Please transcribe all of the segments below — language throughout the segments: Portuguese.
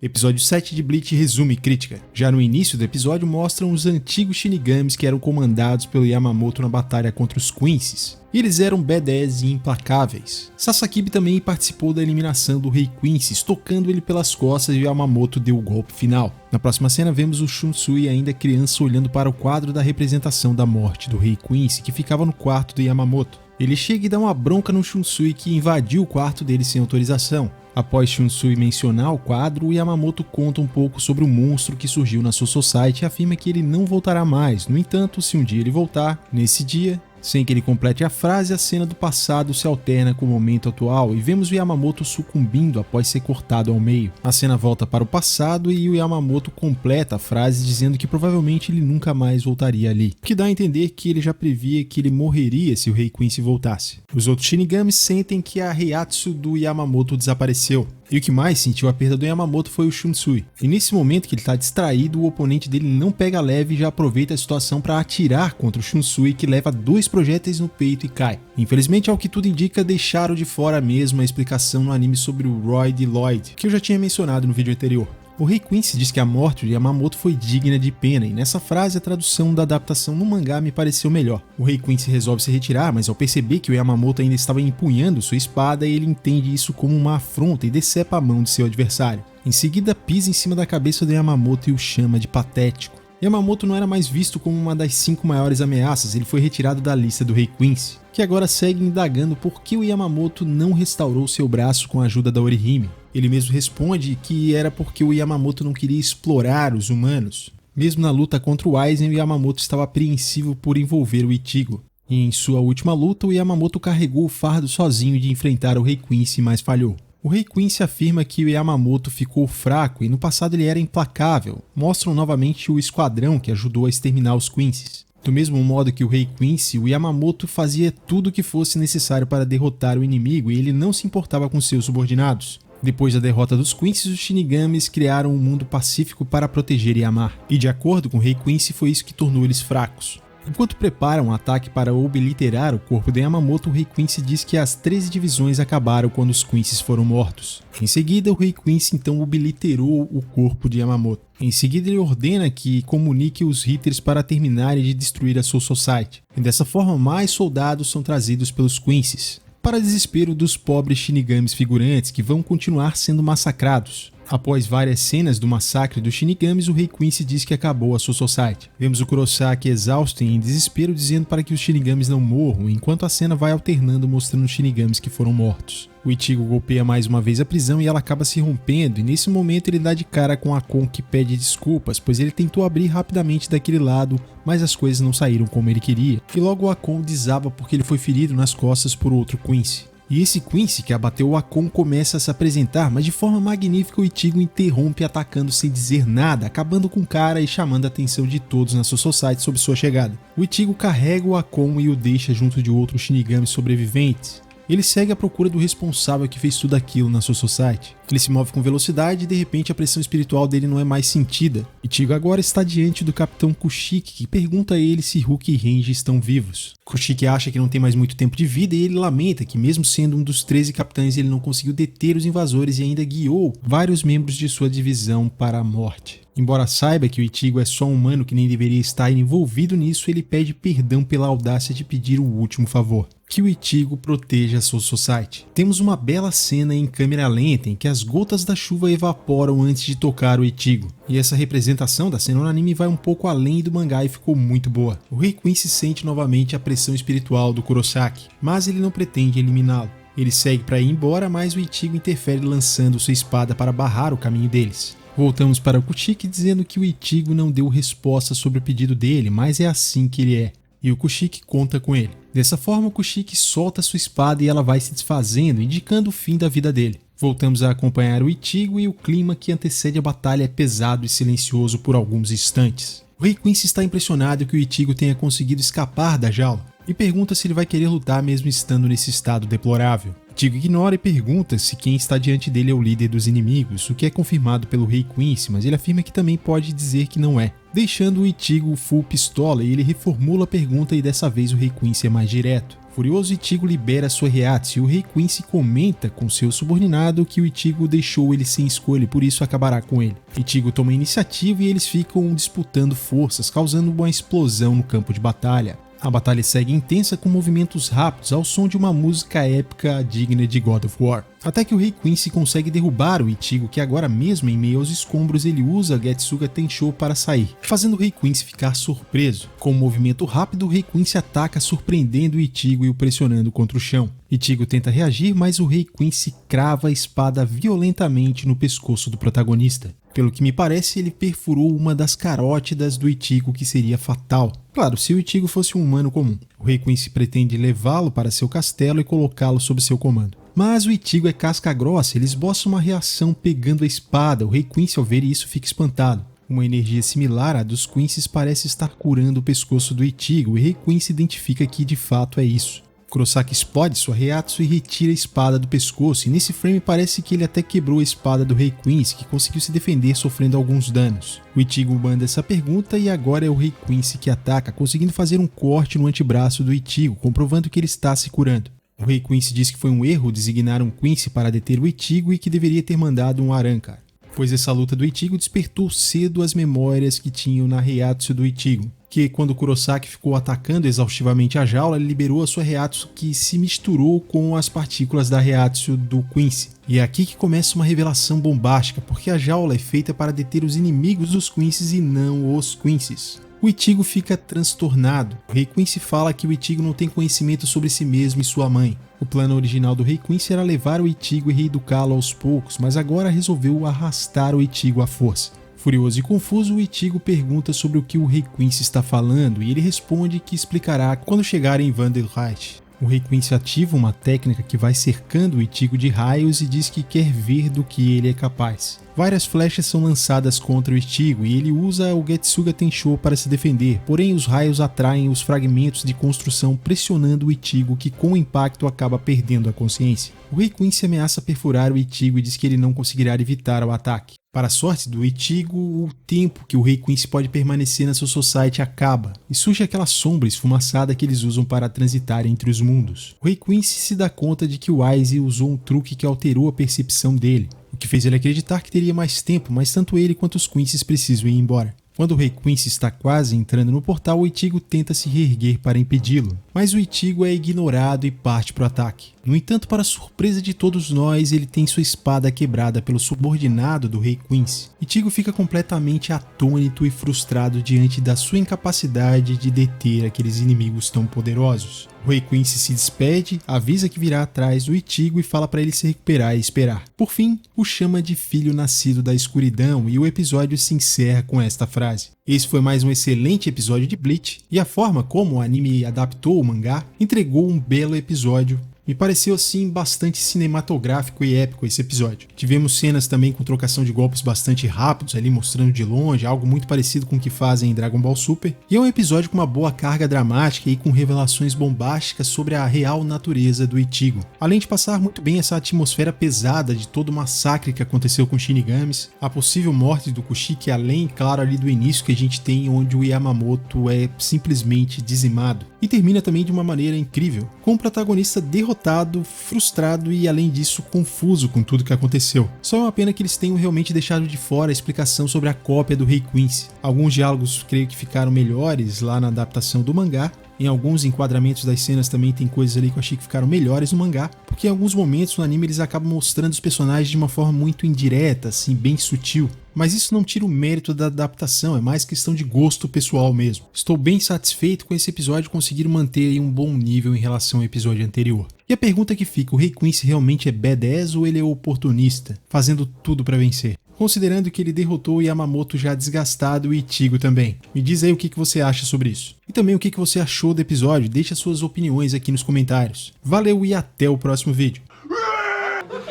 Episódio 7 de Bleach resume e crítica. Já no início do episódio mostram os antigos Shinigamis que eram comandados pelo Yamamoto na batalha contra os Quincy's. E eles eram badass e implacáveis. Sasakibe também participou da eliminação do Rei Quincy, estocando ele pelas costas e Yamamoto deu o golpe final. Na próxima cena vemos o Shunsui ainda criança olhando para o quadro da representação da morte do Rei Quincy que ficava no quarto do Yamamoto. Ele chega e dá uma bronca no Shunsui que invadiu o quarto dele sem autorização. Após Shunsui mencionar o quadro, o Yamamoto conta um pouco sobre o monstro que surgiu na Soul Society e afirma que ele não voltará mais. No entanto, se um dia ele voltar, nesse dia, sem que ele complete a frase, a cena do passado se alterna com o momento atual e vemos o Yamamoto sucumbindo após ser cortado ao meio. A cena volta para o passado e o Yamamoto completa a frase dizendo que provavelmente ele nunca mais voltaria ali, o que dá a entender que ele já previa que ele morreria se o Rei Quincy voltasse. Os outros Shinigamis sentem que a Heiatsu do Yamamoto desapareceu. E o que mais sentiu a perda do Yamamoto foi o Shunsui. E nesse momento que ele está distraído, o oponente dele não pega leve e já aproveita a situação para atirar contra o Shunsui, que leva 2 projéteis no peito e cai. Infelizmente, ao que tudo indica, deixaram de fora mesmo a explicação no anime sobre o Roy de Lloyd, que eu já tinha mencionado no vídeo anterior. O Rei Quincy diz que a morte de Yamamoto foi digna de pena, e nessa frase a tradução da adaptação no mangá me pareceu melhor. O Rei Quincy resolve se retirar, mas ao perceber que o Yamamoto ainda estava empunhando sua espada, ele entende isso como uma afronta e decepa a mão de seu adversário. Em seguida, pisa em cima da cabeça do Yamamoto e o chama de patético. Yamamoto não era mais visto como uma das 5 maiores ameaças, ele foi retirado da lista do Rei Quincy, que agora segue indagando por que o Yamamoto não restaurou seu braço com a ajuda da Orihime. Ele mesmo responde que era porque o Yamamoto não queria explorar os humanos. Mesmo na luta contra o Aizen, o Yamamoto estava apreensivo por envolver o Ichigo. E em sua última luta, o Yamamoto carregou o fardo sozinho de enfrentar o Rei Quincy, mas falhou. O Rei Quincy afirma que o Yamamoto ficou fraco e no passado ele era implacável. Mostram novamente o esquadrão que ajudou a exterminar os Quincy's. Do mesmo modo que o Rei Quincy, o Yamamoto fazia tudo o que fosse necessário para derrotar o inimigo e ele não se importava com seus subordinados. Depois da derrota dos Quincy's, os Shinigamis criaram um mundo pacífico para proteger e amar. E de acordo com o Rei Quincy, foi isso que tornou eles fracos. Enquanto preparam um ataque para obliterar o corpo de Yamamoto, o Rei Quincy diz que as 13 divisões acabaram quando os Quincy's foram mortos. Em seguida, o Rei Quincy então obliterou o corpo de Yamamoto. Em seguida, ele ordena que comunique os Hitters para terminarem de destruir a Soul Society. E dessa forma, mais soldados são trazidos pelos Quincy's, para desespero dos pobres Shinigamis figurantes que vão continuar sendo massacrados. Após várias cenas do massacre dos Shinigamis, o Rei Quincy diz que acabou a Soul Society. Vemos o Kurosaki exausto e em desespero dizendo para que os Shinigamis não morram, enquanto a cena vai alternando mostrando os Shinigamis que foram mortos. O Ichigo golpeia mais uma vez a prisão e ela acaba se rompendo, e nesse momento ele dá de cara com a Akon que pede desculpas, pois ele tentou abrir rapidamente daquele lado, mas as coisas não saíram como ele queria. E logo o Akon desaba porque ele foi ferido nas costas por outro Quincy. E esse Quincy que abateu o Akon começa a se apresentar, mas de forma magnífica o Ichigo interrompe atacando sem dizer nada, acabando com o cara e chamando a atenção de todos na Soul Society sobre sua chegada. O Ichigo carrega o Akon e o deixa junto de outros Shinigamis sobreviventes. Ele segue à procura do responsável que fez tudo aquilo na Soul Society. Ele se move com velocidade e de repente a pressão espiritual dele não é mais sentida. Ichigo agora está diante do Capitão Kushiki, que pergunta a ele se Ruki e Renji estão vivos. Kushiki acha que não tem mais muito tempo de vida e ele lamenta que mesmo sendo um dos 13 capitães ele não conseguiu deter os invasores e ainda guiou vários membros de sua divisão para a morte. Embora saiba que o Ichigo é só um humano que nem deveria estar envolvido nisso, ele pede perdão pela audácia de pedir o último favor: que o Ichigo proteja a Soul Society. Temos uma bela cena em câmera lenta em que as gotas da chuva evaporam antes de tocar o Ichigo. E essa representação da cena no anime vai um pouco além do mangá e ficou muito boa. O Rei Quincy sente novamente a pressão espiritual do Kurosaki, mas ele não pretende eliminá-lo. Ele segue para ir embora, mas o Ichigo interfere lançando sua espada para barrar o caminho deles. Voltamos para o Kushiki dizendo que o Ichigo não deu resposta sobre o pedido dele, mas é assim que ele é. E o Kushiki conta com ele. Dessa forma, o Kushiki solta sua espada e ela vai se desfazendo, indicando o fim da vida dele. Voltamos a acompanhar o Ichigo e o clima que antecede a batalha é pesado e silencioso por alguns instantes. O Rei Quincy está impressionado que o Ichigo tenha conseguido escapar da jaula e pergunta se ele vai querer lutar mesmo estando nesse estado deplorável. Ichigo ignora e pergunta se quem está diante dele é o líder dos inimigos, o que é confirmado pelo Rei Quincy, mas ele afirma que também pode dizer que não é, deixando o Ichigo full pistola, e ele reformula a pergunta e dessa vez o Rei Quincy é mais direto. Furioso, Ichigo libera sua Reiatsu e o Rei Quincy comenta com seu subordinado que o Ichigo deixou ele sem escolha e por isso acabará com ele. Ichigo toma a iniciativa e eles ficam disputando forças, causando uma explosão no campo de batalha. A batalha segue intensa com movimentos rápidos ao som de uma música épica digna de God of War. Até que o Rei Quincy consegue derrubar o Ichigo, que agora mesmo em meio aos escombros ele usa Getsuga Tensho para sair, fazendo o Rei Quincy ficar surpreso. Com um movimento rápido, o Rei Quincy ataca surpreendendo o Ichigo e o pressionando contra o chão. Ichigo tenta reagir, mas o Rei Quincy crava a espada violentamente no pescoço do protagonista. Pelo que me parece, ele perfurou uma das carótidas do Ichigo, que seria fatal. Claro, se o Ichigo fosse um humano comum. O Rei Quincy pretende levá-lo para seu castelo e colocá-lo sob seu comando. Mas o Ichigo é casca grossa, ele esboça uma reação pegando a espada. O Rei Quincy, ao ver isso, fica espantado. Uma energia similar à dos Quincy's parece estar curando o pescoço do Ichigo, e Rei Quincy identifica que de fato é isso. Kurosaki explode sua Reiatsu e retira a espada do pescoço, e nesse frame parece que ele até quebrou a espada do Rei Quincy, que conseguiu se defender sofrendo alguns danos. O Ichigo manda essa pergunta e agora é o Rei Quincy que ataca, conseguindo fazer um corte no antebraço do Ichigo, comprovando que ele está se curando. O Rei Quincy diz que foi um erro designar um Quincy para deter o Ichigo e que deveria ter mandado um Arrancar, pois essa luta do Ichigo despertou cedo as memórias que tinham na Reiatsu do Ichigo. Que quando Kurosaki ficou atacando exaustivamente a jaula, ele liberou a sua Reiatsu, que se misturou com as partículas da Reiatsu do Quincy. E é aqui que começa uma revelação bombástica, porque a jaula é feita para deter os inimigos dos Quincy's e não os Quincy's. O Ichigo fica transtornado. O Rei Quincy fala que o Ichigo não tem conhecimento sobre si mesmo e sua mãe. O plano original do Rei Quincy era levar o Ichigo e reeducá-lo aos poucos, mas agora resolveu arrastar o Ichigo à força. Furioso e confuso, o Ichigo pergunta sobre o que o Rei Quincy está falando e ele responde que explicará quando chegar em Vandelreich. O Rei Quincy ativa uma técnica que vai cercando o Ichigo de raios e diz que quer ver do que ele é capaz. Várias flechas são lançadas contra o Ichigo e ele usa o Getsuga Tensho para se defender, porém os raios atraem os fragmentos de construção pressionando o Ichigo, que com o impacto acaba perdendo a consciência. O Rei Quincy ameaça perfurar o Ichigo e diz que ele não conseguirá evitar o ataque. Para a sorte do Ichigo, o tempo que o Rei Quincy pode permanecer na sua society acaba, e surge aquela sombra esfumaçada que eles usam para transitar entre os mundos. O Rei Quincy se dá conta de que o Aizen usou um truque que alterou a percepção dele, o que fez ele acreditar que teria mais tempo, mas tanto ele quanto os Quincy's precisam ir embora. Quando o Rei Quincy está quase entrando no portal, o Ichigo tenta se reerguer para impedi-lo, mas o Ichigo é ignorado e parte para o ataque. No entanto, para surpresa de todos nós, ele tem sua espada quebrada pelo subordinado do Rei Quincy. Ichigo fica completamente atônito e frustrado diante da sua incapacidade de deter aqueles inimigos tão poderosos. O Rei Quincy se despede, avisa que virá atrás do Ichigo e fala para ele se recuperar e esperar. Por fim, o chama de filho nascido da escuridão e o episódio se encerra com esta frase. Esse foi mais um excelente episódio de Bleach, e a forma como o anime adaptou o mangá entregou um belo episódio. Me pareceu assim bastante cinematográfico e épico esse episódio. Tivemos cenas também com trocação de golpes bastante rápidos ali, mostrando de longe, algo muito parecido com o que fazem em Dragon Ball Super. E é um episódio com uma boa carga dramática e com revelações bombásticas sobre a real natureza do Ichigo. Além de passar muito bem essa atmosfera pesada de todo o massacre que aconteceu com os Shinigamis, a possível morte do Kushiki, além, claro, ali do início que a gente tem onde o Yamamoto é simplesmente dizimado. E termina também de uma maneira incrível, com o protagonista derrotado, frustrado e, além disso, confuso com tudo que aconteceu. Só é uma pena que eles tenham realmente deixado de fora a explicação sobre a cópia do Rei Quincy. Alguns diálogos creio que ficaram melhores lá na adaptação do mangá. Em alguns enquadramentos das cenas também tem coisas ali que eu achei que ficaram melhores no mangá, porque em alguns momentos no anime eles acabam mostrando os personagens de uma forma muito indireta, assim, bem sutil. Mas isso não tira o mérito da adaptação, é mais questão de gosto pessoal mesmo. Estou bem satisfeito com esse episódio, conseguir manter aí um bom nível em relação ao episódio anterior. E a pergunta que fica, o Rei Quincy realmente é badass ou ele é oportunista, fazendo tudo para vencer? Considerando que ele derrotou o Yamamoto já desgastado e Ichigo também. Me diz aí o que você acha sobre isso. E também o que você achou do episódio, deixa suas opiniões aqui nos comentários. Valeu e até o próximo vídeo.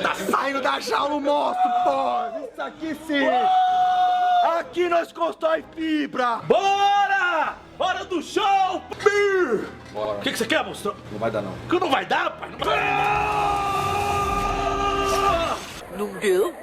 Tá saindo da jaula o monstro, pô! Isso aqui sim! Aqui nós constrói fibra! Bora! Hora do show! Bora! O que você quer, monstro? Não vai dar, não. Que não vai dar, pai? Não vai dar! Não deu?